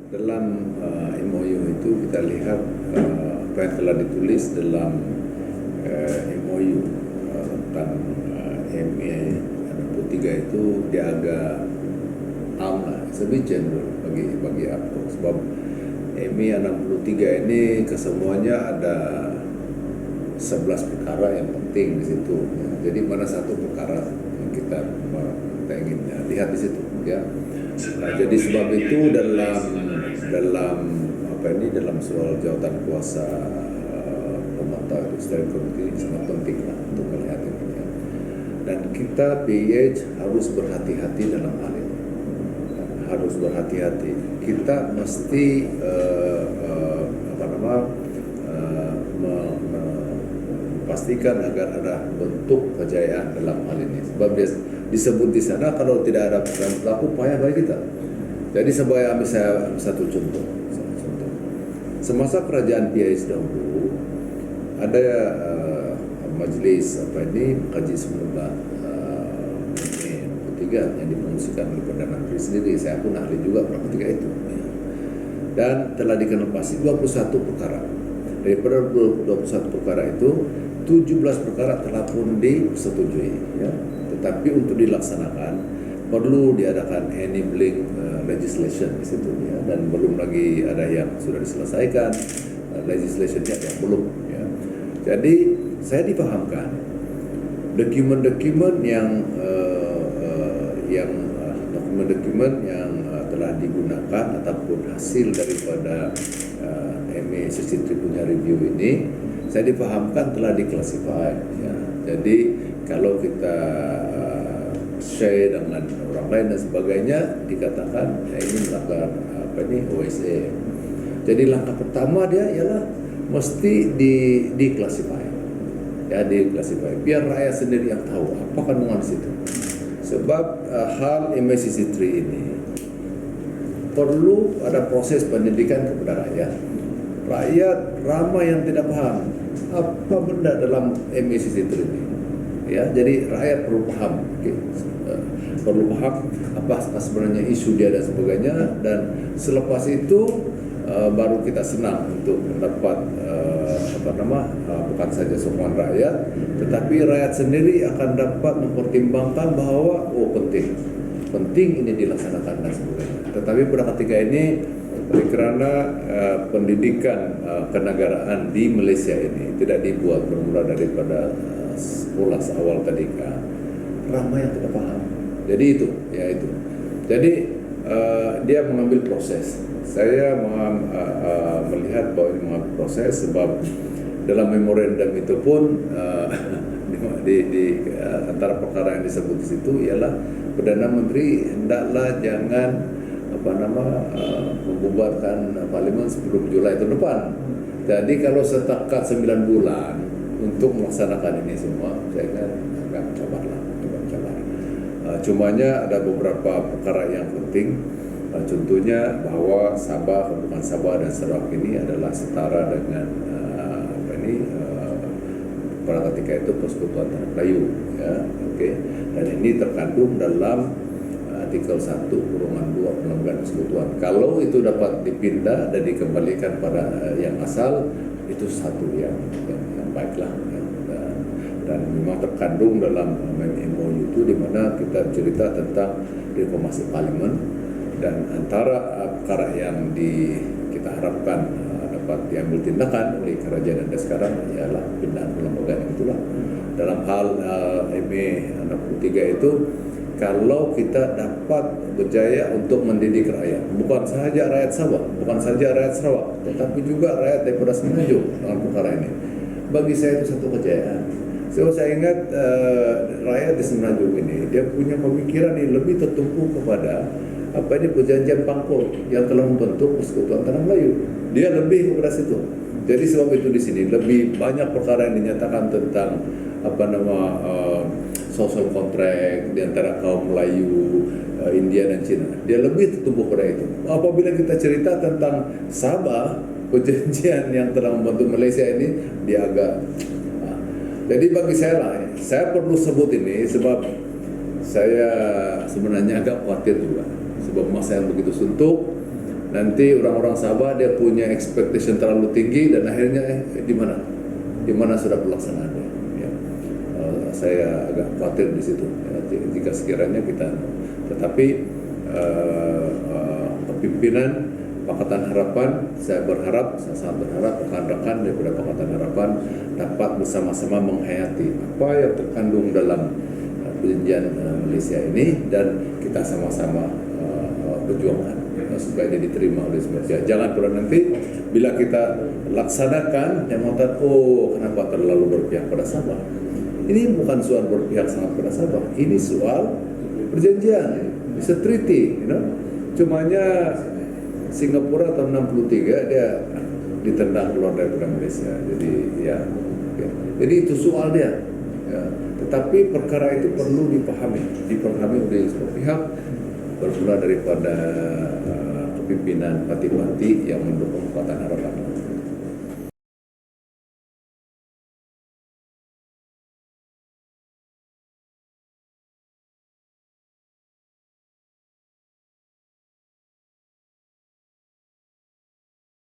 Dalam MOU itu kita lihat apa yang telah ditulis dalam MOU tentang MA 63 itu dia agak aman, lebih general bagi aku, sebab MA 63 ini kesemuanya ada 11 perkara yang penting di situ. Jadi mana satu perkara yang kita ingin lihat di situ, ya. Jadi sebab itu dalam soal jawatan kuasa pemantau itu steering committee sangat penting lah untuk melihat ini, ya. Dan kita PIH harus berhati-hati dalam hal ini, harus berhati-hati. Kita mesti pastikan agar ada bentuk kejayaan dalam hal ini. Sebab dia disebut di sana kalau tidak ada peran pelaku payah bagi kita. Jadi saya ambil satu contoh. Semasa kerajaan PIH dahulu ada majelis mengkaji semula ketiga yang difungsikan oleh Perdana Menteri sendiri. Saya pun ahli juga ketika itu. Dan telah dikenopasi 21 perkara. Daripada 21 perkara itu 17 perkara telah pun disetujui, ya. Tetapi untuk dilaksanakan perlu diadakan enabling legislation di situ, ya. Dan belum lagi ada yang sudah diselesaikan, legislationnya yang belum, ya. Jadi saya dipahamkan dokumen-dokumen yang telah digunakan ataupun hasil daripada MA 63 punya review ini, saya dipahamkan telah diklasifikasi, ya. Jadi kalau kita share dengan orang lain dan sebagainya, dikatakan ini melanggar OSA. Jadi langkah pertama dia ialah mesti diklasifikasi, ya, diklasifikasi biar rakyat sendiri yang tahu apa kandungan situ. Sebab hal MA63 ini perlu ada proses pendidikan kepada rakyat. Rakyat ramai yang tidak paham apa benda dalam MA63 ini, ya. Jadi rakyat perlu paham, perlu paham apa sebenarnya isu dia dan sebagainya, dan selepas itu baru kita senang untuk mendapat bukan saja sokongan rakyat, tetapi rakyat sendiri akan dapat mempertimbangkan bahwa penting ini dilaksanakan dan sebagainya. Tetapi pada ketika ini, kerana pendidikan kenegaraan di Malaysia ini tidak dibuat bermula daripada sekolah awal tadika, ramai yang tidak paham. Jadi itu. Jadi dia mengambil proses. Saya melihat bahwa ini mengambil proses, sebab dalam memorandum itu pun di antara perkara yang disebut di situ ialah Perdana Menteri hendaklah jangan membubarkan parlimen sebelum Julai tahun depan. Jadi kalau setakat 9 bulan untuk melaksanakan ini semua, saya kan agak sabar. Cumanya ada beberapa perkara yang penting. Contohnya bahwa Sabah, hubungan Sabah dan Sarawak ini adalah setara dengan pada ketika itu Persekutuan Tanah Melayu, ya. Dan ini terkandung dalam artikel 1 kurungan 2 Perlembagaan Persekutuan. Kalau itu dapat dipindah dan dikembalikan pada yang asal, itu satu yang baiklah, ya. Dan memang terkandung dalam MOU itu, di mana kita cerita tentang reformasi parlimen, dan antara perkara yang kita harapkan dapat diambil tindakan oleh kerajaan anda sekarang ialah pindahan perlembagaan itulah. Dalam hal MA 63 itu, kalau kita dapat berjaya untuk mendidik rakyat, bukan sahaja rakyat Sabah, bukan saja rakyat Sarawak, tetapi juga rakyat daripada Semenanjung dalam perkara ini, bagi saya itu satu kejayaan. So, saya ingat rakyat di Semenanjung ini, dia punya pemikiran yang lebih tertumpu kepada perjanjian Pangkor yang telah membentuk Persekutuan Tanah Melayu. Dia lebih kepada situ. Jadi sebab itu di sini lebih banyak perkara yang dinyatakan tentang social contract di antara kaum Melayu, India dan Cina. Dia lebih tertumpu pada itu. Apabila kita cerita tentang Sabah, perjanjian yang telah membentuk Malaysia ini, dia agak jadi bagi saya perlu sebut ini sebab saya sebenarnya agak khawatir juga, sebab masa yang begitu suntuk nanti orang-orang Sabah dia punya expectation terlalu tinggi dan akhirnya di mana sudah pelaksanaannya. Ya. Saya agak khawatir di situ. Ya, jika sekiranya kita, tetapi pimpinan Pakatan Harapan, saya sangat berharap rekan-rekan daripada Pakatan Harapan dapat bersama-sama menghayati apa yang terkandung dalam perjanjian Malaysia ini dan kita sama-sama perjuangkan supaya dia diterima oleh semua pihak. Jangan pula nanti bila kita laksanakan yang mengatakan, oh kenapa terlalu berpihak pada Sabah. Ini bukan soal berpihak sangat pada Sabah, ini soal perjanjian, it's a treaty, Cumanya Singapura tahun 63 dia ditendang keluar daripada Malaysia. Jadi ya. Jadi itu soal dia. Ya. Tetapi perkara itu perlu dipahami oleh semua pihak, bermula daripada kepimpinan parti-parti yang mendukung Pakatan Harapan.